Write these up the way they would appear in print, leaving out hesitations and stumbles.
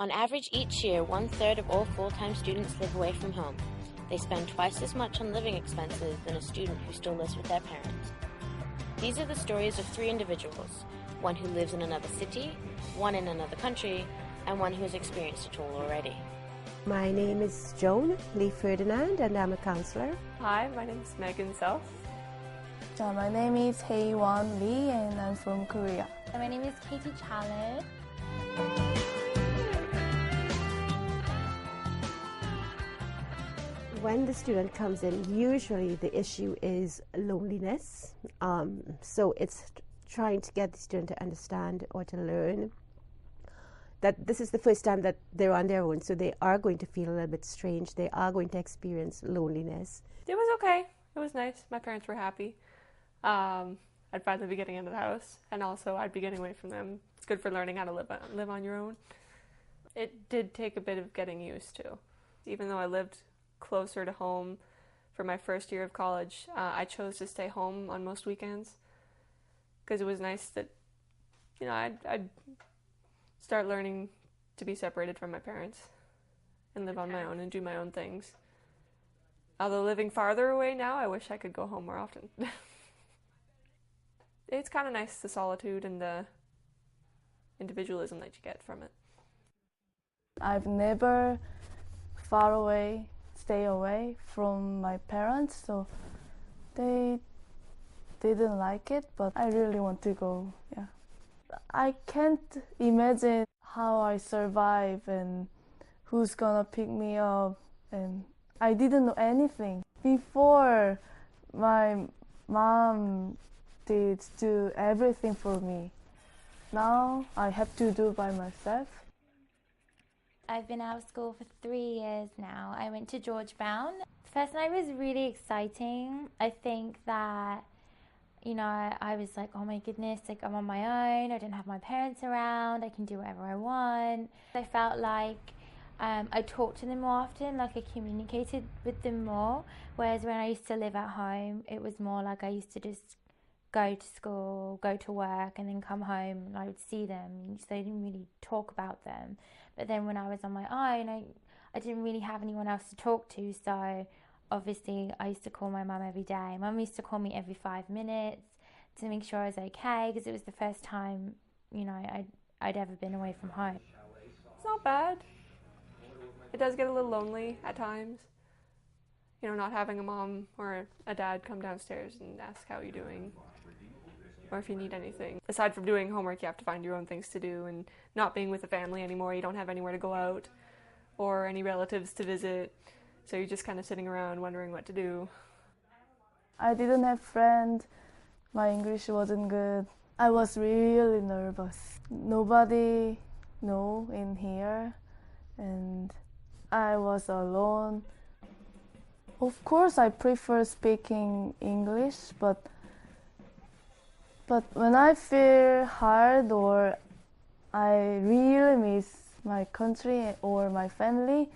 On average, each year, 1/3 of all full-time students live away from home. They spend twice as much on living expenses than a student who still lives with their parents. These are the stories of 3 individuals, one who lives in another city, one in another country, and one who has experienced it all already. My name is Joan Lee Ferdinand, and I'm a counselor. Hi, my name is Megan Self. My name is Haewon Lee, and I'm from Korea. My name is Katie Challen. When the student comes in, usually the issue is loneliness. So it's trying to get the student to understand or to learn that this is the first time that they're on their own, so they are going to feel a little bit strange. They are going to experience loneliness. It was okay. It was nice. My parents were happy. I'd finally be getting into the house, and also I'd be getting away from them. It's good for learning how to live on your own. It did take a bit of getting used to. Even though I lived closer to home for my first year of college, I chose to stay home on most weekends because it was nice that, I'd start learning to be separated from my parents and live on my own and do my own things. Although living farther away now, I wish I could go home more often. It's kind of nice, the solitude and the individualism that you get from it. I've never stay away from my parents, so they didn't like it, but I really want to go, yeah. I can't imagine how I survive and who's gonna pick me up, and I didn't know anything. Before, my mom did do everything for me. Now I have to do by myself. I've been out of school for 3 years now. I went to George Brown. The first night was really exciting. I think that, I was like, oh my goodness, like I'm on my own. I didn't have my parents around. I can do whatever I want. I felt like I talked to them more often, like I communicated with them more. Whereas when I used to live at home, it was more like I used to just go to school, go to work, and then come home and I would see them. So I didn't really talk about them. But then when I was on my own, I didn't really have anyone else to talk to. So obviously I used to call my mum every day. Mum used to call me every 5 minutes to make sure I was okay, because it was the first time, I'd ever been away from home. It's not bad. It does get a little lonely at times. Not having a mom or a dad come downstairs and ask how you're doing, or if you need anything. Aside from doing homework, you have to find your own things to do, and not being with the family anymore, you don't have anywhere to go out or any relatives to visit, so you're just kind of sitting around wondering what to do. I didn't have friends. My English wasn't good. I was really nervous. Nobody knew in here, and I was alone. Of course, I prefer speaking English, but when I feel hard or I really miss my country or my family,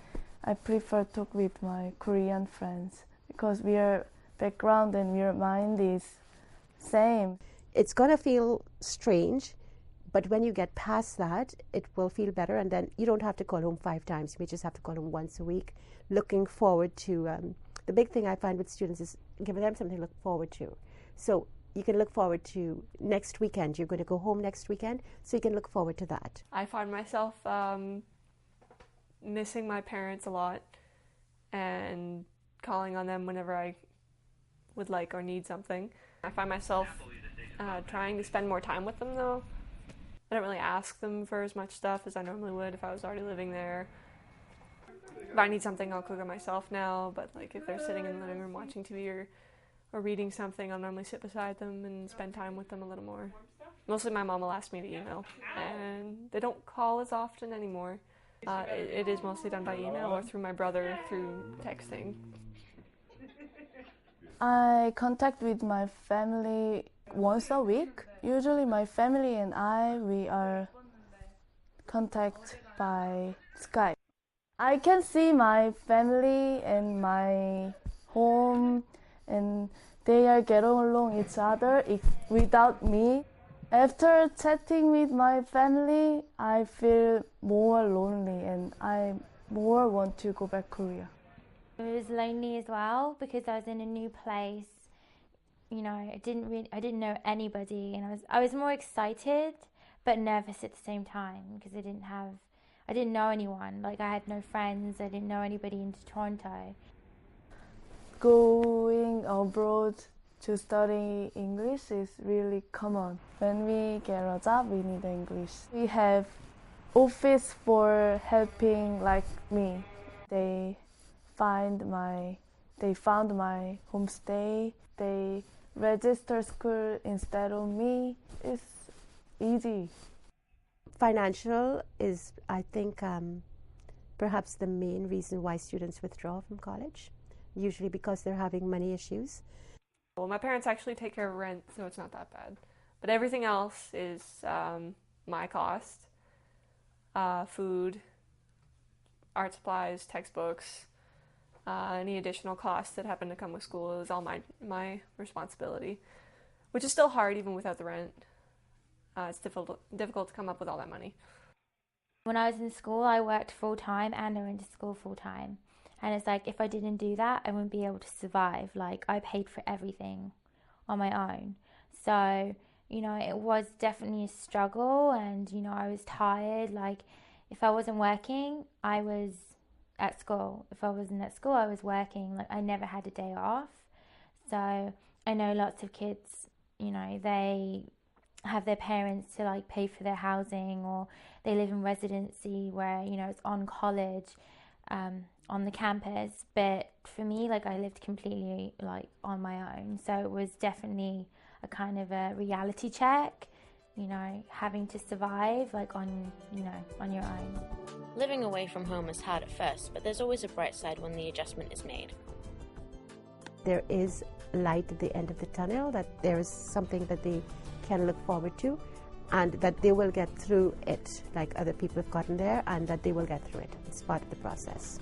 I prefer to talk with my Korean friends because our background and our mind is same. It's going to feel strange, but when you get past that, it will feel better, and then you don't have to call home 5 times. You may just have to call home once a week. Looking forward to, the big thing I find with students is giving them something to look forward to. So you can look forward to next weekend. You're going to go home next weekend, so you can look forward to that. I find myself missing my parents a lot and calling on them whenever I would like or need something. I find myself trying to spend more time with them, though. I don't really ask them for as much stuff as I normally would if I was already living there. If I need something, I'll cook it myself now, but like if they're sitting in the living room watching TV or reading something, I'll normally sit beside them and spend time with them a little more. Mostly my mom will ask me to email, and they don't call as often anymore. It is mostly done by email or through my brother through texting. I contact with my family once a week. Usually my family and we are contact by Skype. I can see my family and my home, and they are getting along each other without me. After chatting with my family, I feel more lonely and I more want to go back Korea. It was lonely as well because I was in a new place. You know, I didn't know anybody, and I was more excited but nervous at the same time because I didn't know anyone. Like, I had no friends. I didn't know anybody in Toronto. Going abroad to study English is really common. When we get a job, we need English. We have office for helping like me. They found my homestay. They register school instead of me. It's easy. Financial is, I think, perhaps the main reason why students withdraw from college, usually because they're having money issues. Well, my parents actually take care of rent, so it's not that bad. But everything else is my cost. Food, art supplies, textbooks, any additional costs that happen to come with school is all my responsibility, which is still hard even without the rent. It's difficult to come up with all that money. When I was in school, I worked full-time and I went to school full-time. And it's like, if I didn't do that, I wouldn't be able to survive. Like, I paid for everything on my own. So, you know, it was definitely a struggle and, you know, I was tired. Like, if I wasn't working, I was at school. If I wasn't at school, I was working. Like, I never had a day off. So I know lots of kids, you know, they have their parents to like pay for their housing, or they live in residency where, you know, it's on college, on the campus. But for me, like, I lived completely like on my own. So it was definitely a kind of a reality check, you know, having to survive like on your own. Living away from home is hard at first, but there's always a bright side when the adjustment is made. There is light at the end of the tunnel, that there is something that they can look forward to, and that they will get through it like other people have gotten there, and that they will get through it. It's part of the process.